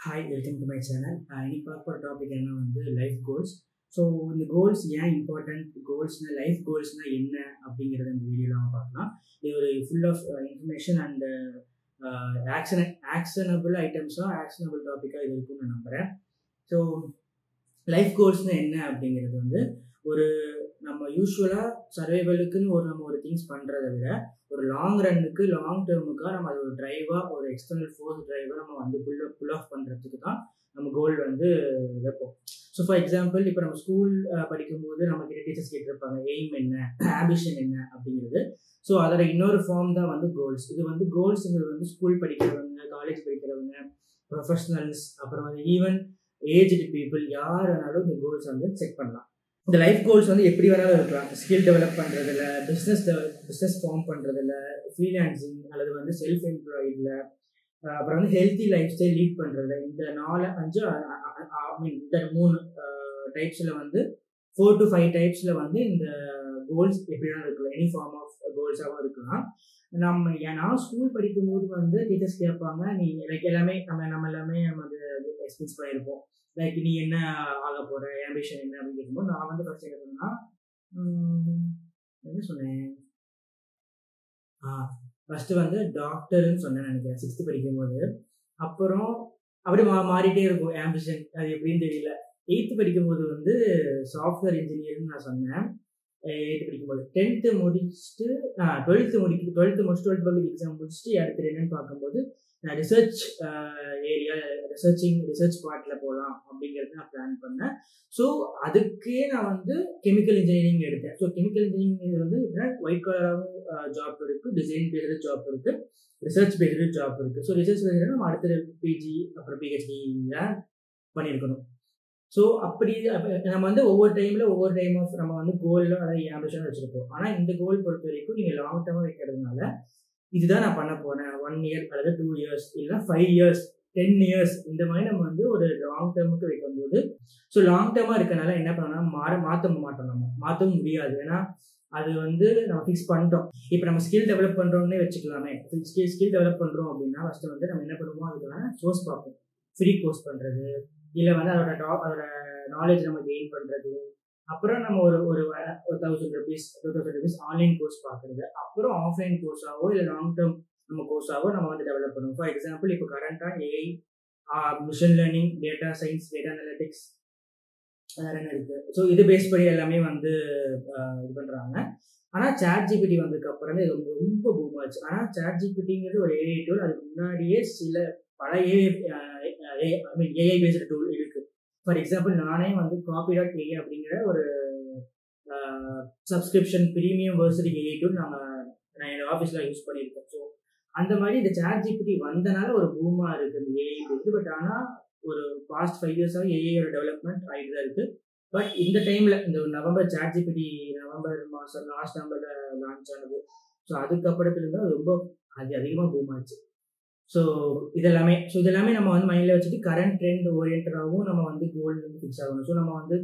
Hi, welcome to my channel. இன்னைக்கு பார்க்க போகிற டாபிக் என்ன வந்து லைஃப் கோல்ஸ். ஸோ இந்த கோல்ஸ் ஏன் இம்பார்ட்டன்ட், கோல்ஸ்னால் லைஃப் கோல்ஸ்னால் என்ன அப்படிங்கிறத இந்த வீடியோவில் நம்ம பார்க்கலாம். இது ஒரு full of information and actionable ஐட்டம்ஸாக ஆக்ஷனபிள் டாப்பிக்காக இது இருக்குன்னு நான் நம்புகிறேன். ஸோ லைஃப் கோல்ஸ்னால் என்ன அப்படிங்கிறது வந்து ஒரு நம்ம யூஸ்வலாக சர்வைவலுக்குன்னு நம்ம ஒரு திங்ஸ் பண்ணுறதை விட ஒரு லாங் ரன்னுக்கு லாங் டேர்முக்காக நம்ம அது ஒரு ட்ரைவாக ஒரு எக்ஸ்டர்னல் ஃபோர்ஸ் ட்ரைவாக நம்ம வந்து புல் ஆஃப் பண்ணுறதுக்கு தான் நம்ம கோல் வந்து வைப்போம். ஸோ ஃபார் எக்ஸாம்பிள் இப்போ நம்ம ஸ்கூல் படிக்கும்போது நம்மக்கிட்ட டீச்சர்ஸ் கேட்டிருப்பாங்க எய்ம் என்ன, ஆம்பிஷன் என்ன அப்படிங்கிறது. ஸோ அதோட இன்னொரு ஃபார்ம் தான் வந்து கோல்ஸ். இது வந்து கோல்ஸுங்கிறது வந்து ஸ்கூல் படிக்கிறவங்க, காலேஜ் படிக்கிறவங்க, ப்ரொஃபஷனல்ஸ், அப்புறம் வந்து ஈவன் ஏஜ்டு பீப்புள் யார் வேணாலும் இந்த கோல்ஸ் வந்து செக் பண்ணலாம். இந்த லைஃப் கோல்ஸ் வந்து எப்படி வேணாலும் இருக்கலாம். ஸ்கில் டெவலப் பண்ணுறதில்ல, பிஸ்னஸ் ஃபார்ம் பண்ணுறதில்ல, ஃப்ரீலான்சிங் அல்லது வந்து செல்ஃப் எம்ப்ளாய்டில், அப்புறம் வந்து ஹெல்த்தி லைஃப் ஸ்டைல் லீட் பண்ணுறதுல இந்த 3 டைப்ஸில் வந்து 4 to 5 டைப்ஸில் வந்து இந்த கோல்ஸ் எப்படி வேணாலும் இருக்கலாம். எனி ஃபார்ம் ஆஃப் கோல்ஸாகவும் இருக்கலாம். நான் ஸ்கூல் படிக்கும்போது வந்து டீச்சர்ஸ் கேட்பாங்க, நீ லைக் எல்லாமே நம்ம எல்லாமே நம்ம அது எக்ஸ்பீரியன்ஸ் பண்ணியிருப்போம். லைக் நீ என்ன ஆக போகிற, ஆம்பிஷன் என்ன அப்படின்னு கேட்கும்போது நான் வந்து ஃபர்ஸ்ட் என்ன சொன்னேன்னா என்ன சொன்னேன், ஃபஸ்ட்டு வந்து டாக்டர்னு சொன்னேன் நினைக்கிறேன் 6th படிக்கும்போது. அப்புறம் அப்படியே மாறிட்டே இருக்கும் ஆம்பிஷன், அது எப்படின்னு தெரியல. 8th படிக்கும்போது வந்து சாஃப்ட்வேர் இன்ஜினியர்னு நான் சொன்னேன் 8th படிக்கும்போது. 10th முடிச்சுட்டு 12th முடிச்சுட்டு 12th பப்ளிக் எக்ஸாம் முடிச்சுட்டு அடுத்து என்னன்னு பார்க்கும்போது நான் ரிசர்ச் ஏரியா ரிசர்ச் பார்ட்டில் போகலாம் அப்படிங்கிறது நான் பிளான் பண்ணேன். ஸோ அதுக்கே நான் வந்து கெமிக்கல் இன்ஜினியரிங் எடுத்தேன். ஸோ கெமிக்கல் இன்ஜினியரிங் வந்து ஒயிட் கலராகவும் ஜாப் இருக்குது, டிசைன் பேஸ்டு ஜாப் இருக்குது, ரிசர்ச் பேஸ்டு ஜாப் இருக்குது. ஸோ ரிசர்ச் பேஸ்டு நம்ம அடுத்த பிஜி அப்புறம் பிஹெச்டியில் பண்ணியிருக்கணும். ஸோ அப்படி நம்ம வந்து ஒவ்வொரு டைம் ஆஃப் நம்ம வந்து கோலில் அதாவது ஆம்பிஷன் வச்சுருப்போம். ஆனால் இந்த கோல் பொறுத்த வரைக்கும் நீங்கள் லாங் டேர்மாக வைக்கிறதுனால இதுதான் நான் பண்ண போனேன் 1 year அல்லது 2 years இல்லைன்னா 5 years 10 years இந்த மாதிரி நம்ம வந்து ஒரு லாங் டேர்முக்கு வைக்கும்போது ஸோ லாங் டேர்மாக இருக்கனால என்ன பண்ணோம்னா மாற்றவும் முடியாது. ஏன்னா அது வந்து நம்ம ஃபிக்ஸ் பண்ணிட்டோம். இப்போ நம்ம ஸ்கில் டெவலப் பண்ணுறோம்னே வச்சுக்கலாமே. ஸ்கில் டெவலப் பண்ணுறோம் அப்படின்னா ஃபஸ்ட்டு வந்து நம்ம என்ன பண்ணுவோம், அதுக்கான சோர்ஸ் பார்ப்போம். ஃப்ரீ கோர்ஸ் பண்ணுறது, இல்லை வந்து அதோட நாலேஜ் நம்ம கெயின் பண்ணுறது, அப்புறம் நம்ம ஒரு 1000 rupees 2000 rupees ஆன்லைன் கோர்ஸ் பார்க்குறது, அப்புறம் ஆஃப்லைன் கோர்ஸாவோ இல்லை லாங் டேர்ம் நம்ம கோர்ஸாவோ நம்ம வந்து டெவலப் பண்ணுவோம். ஃபார் எக்ஸாம்பிள் இப்போ கரண்ட்டாக AI, machine learning, data science, data analytics என்ன இருக்குது. ஸோ இது பேஸ் பண்ணி எல்லாமே வந்து இது பண்ணுறாங்க. ஆனால் ChatGPT வந்ததுக்கப்புறம் இது ரொம்ப பூம் ஆச்சு. ஆனால் ChatGPTங்கிறது ஒரு ஏஐ டூல். அதுக்கு முன்னாடியே பல ஏஐ பேஸ்டு டூல் இருக்குது. ஃபார் எக்ஸாம்பிள் நானே வந்து Copy.ai அப்படிங்கிற ஒரு சப்ஸ்கிரிப்ஷன் ப்ரீமியம் வெர்சரி ஏஐ டூல் நான் என்னோட ஆஃபீஸில் யூஸ் பண்ணியிருக்கேன். ஸோ அந்த மாதிரி இந்த ChatGPT வந்தனால ஒரு பூமாக இருக்குது இந்த ஏஐ பேஸ்டு. பட் ஆனால் ஒரு பாஸ்ட் 5 years-ஆக ஏஐயோட டெவலப்மெண்ட் ஆகிட்டு தான் இருக்குது. பட் இந்த டைமில் இந்த ChatGPT நவம்பர் மாதம் லாஸ்ட் நவம்பரில் லான்ச் ஆனது. ஸோ அதுக்கப்புறத்துலேருந்து அது ரொம்ப அதிகமாக பூம் ஆச்சு. ஸோ இதெல்லாமே நம்ம வந்து மைண்டில் வச்சுட்டு கரண்ட் ட்ரெண்ட் ஓரியன்டாகவும் நம்ம வந்து கோல் வந்து ஃபிக்ஸ் ஆகணும். ஸோ நம்ம வந்து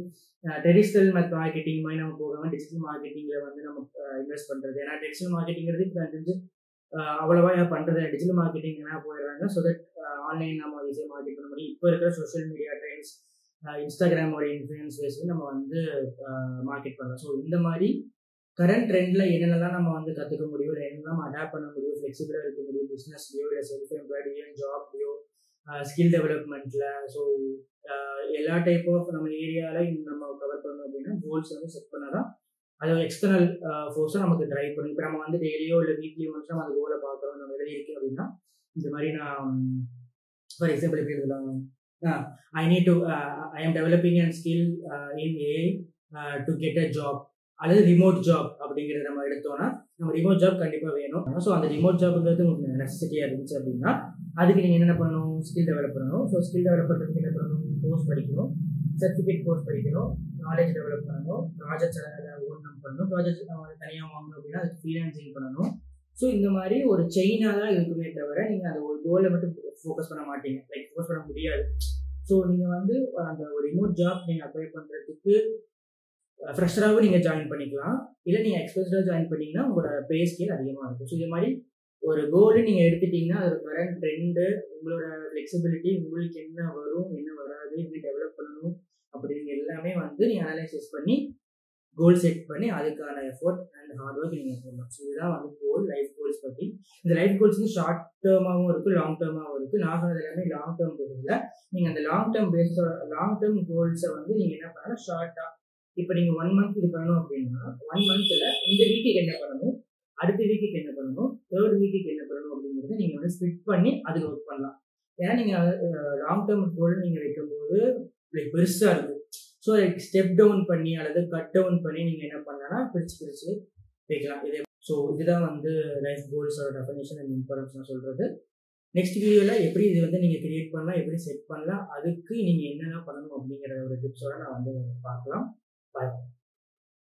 ட்ரெடிஷ்னல் மார்க்கெட்டிங் மாதிரி நம்ம போகாமல் டிஜிட்டல் மார்க்கெட்டிங்கில் வந்து நம்ம இன்வெஸ்ட் பண்ணுறது. ஏன்னா ட்ரெடிஷ்னல் மார்க்கெட்டிங்கிறது இப்போ தெரிஞ்சு அவ்வளோவா பண்ணுறது டிஜிட்டல் மார்க்கெட்டிங் என்ன போயிடுறாங்க. ஸோ தட் ஆன்லைன் நம்ம ஈஸியாக மார்க்கெட் பண்ண முடியும். இப்போ இருக்கிற சோஷியல் மீடியா ட்ரெண்ட்ஸ், இன்ஸ்டாகிராமோட இன்ஃப்ளூயன்ஸ் பேசி நம்ம வந்து மார்க்கெட் பண்ணலாம். ஸோ இந்த மாதிரி கரண்ட் ட்ரெண்டில் என்னென்னலாம் நம்ம வந்து கற்றுக்க முடியும், இல்லை என்னெல்லாம் அடாப்ட் பண்ண முடியும், ஃப்ளெக்சிபிளாக இருக்க முடியும் பிஸ்னஸ்லையோ இல்லை செல்ஃப் எம்ப்ளாய்டு ஈவன் ஜாப்லையோ, ஸ்கில் டெவலப்மெண்ட்டில். ஸோ எல்லா டைப் ஆஃப் நம்ம ஏரியாவில் நம்ம கவர் பண்ணணும் அப்படின்னா கோல்ஸ் வந்து செட் பண்ணால் தான் அது ஒரு எக்ஸ்டர்னல் ஃபோர்ஸை நமக்கு ட்ரைவ் பண்ணும். இப்போ நம்ம வந்து டெய்லியோ இல்லை வீக்லியோ வந்து நம்ம அந்த கோலை பார்க்குறோம், நம்ம வெளியே இருக்குது அப்படின்னா இந்த மாதிரி நான் ஃபார் எக்ஸாம்பிள் எப்படி இருக்கலாம், I am developing and skill in AI to get a job அல்லது ரிமோட் ஜாப் அப்படிங்கிறத நம்ம எடுத்தோம்னா நம்ம ரிமோட் ஜாப் கண்டிப்பாக வேணும். ஸோ அந்த ரிமோட் ஜாப்ங்கிறது உங்களுக்கு நெசசிட்டியாக இருந்துச்சு அப்படின்னா அதுக்கு நீங்கள் என்னென்ன பண்ணணும், ஸ்கில் டெவலப் பண்ணணும். ஸோ ஸ்கில் டெவலப் பண்ணுறதுக்கு என்ன பண்ணணும், கோர்ஸ் படிக்கணும், சர்டிஃபிகேட் கோர்ஸ் படிக்கணும், நாலேஜ் டெவலப் பண்ணணும், ப்ராஜெக்ட்ஸ் ஓன் பண்ணணும், ப்ராஜெக்ட்ஸ் தனியாக வாங்கணும் அப்படின்னா அதுக்கு ஃப்ரீலான்சிங் பண்ணணும். ஸோ இந்த மாதிரி ஒரு செயினாக தான் இருக்குமே தவிர நீங்கள் அந்த ஒரு கோலை மட்டும் ஃபோக்கஸ் பண்ண மாட்டீங்க, லைக் ஃபோக்கஸ் பண்ண முடியாது. ஸோ நீங்கள் வந்து அந்த ஒரு ரிமோட் ஜாப் நீங்கள் அப்ளை பண்ணுறதுக்கு ஃப்ரெஷராகவும் நீங்கள் ஜாயின் பண்ணிக்கலாம், இல்லை நீங்கள் எக்ஸ்பென்சிவாக ஜாயின் பண்ணிங்கன்னா உங்களோட பே ஸ்கேல் அதிகமாக இருக்கும். ஸோ இது மாதிரி ஒரு கோல் நீங்கள் எடுத்துட்டீங்கன்னா அது கரண்ட் ட்ரெண்டு, உங்களோட ஃப்ளெக்சிபிலிட்டி, உங்களுக்கு என்ன வரும் என்ன வராது, எப்படி டெவலப் பண்ணணும் அப்படின்னு எல்லாமே வந்து நீங்கள் அனலைசிஸ் பண்ணி கோல் செட் பண்ணி அதுக்கான எஃபோர்ட் அண்ட் ஹார்ட் ஒர்க் நீங்கள் போடணும். ஸோ இதுதான் வந்து கோல், லைஃப் கோல்ஸ் பற்றி. இந்த லைஃப் கோல்ஸ் வந்து ஷார்ட் டேர்மாகவும் இருக்குது, லாங் டேர்மாகவும் இருக்குது. நான் சொன்னது எல்லாமே லாங் டேர்ம் பேஸில். நீங்கள் அந்த லாங் டேர்ம் கோல்ஸை வந்து நீங்கள் என்ன பண்ணலாம், ஷார்ட்டாக இப்போ நீங்கள் 1 மந்த் இது பண்ணணும் அப்படின்னா 1 மந்த்தில் இந்த வீக்குக்கு என்ன பண்ணணும், அடுத்த வீக்குக்கு என்ன பண்ணணும், தேர்ட் வீக்குக்கு என்ன பண்ணணும் அப்படிங்கிறத நீங்கள் வந்து ஸ்பிட் பண்ணி அதில் ஒர்க் பண்ணலாம். ஏன்னா நீங்கள் லாங் டேர்ம் கோல் நீங்கள் வைக்கும்போது லைக் பெருசாக இருக்குது. ஸோ லைக் ஸ்டெப் டவுன் பண்ணி அல்லது கட் டவுன் பண்ணி நீங்கள் என்ன பண்ணலாம்னா பிரித்து வைக்கலாம். ஸோ இதுதான் வந்து லைஃப் கோல்ஸோட டெஃபினேஷன் அண்ட் இம்பார்ட்டன்ஸ் நான் சொல்கிறது. நெக்ஸ்ட் வீடியோவில் எப்படி இது வந்து நீங்கள் கிரியேட் பண்ணலாம், எப்படி செட் பண்ணலாம், அதுக்கு நீங்கள் என்னென்ன பண்ணணும் அப்படிங்கிற ஒரு டிப்ஸோட நான் வந்து பார்க்கலாம். பாய்.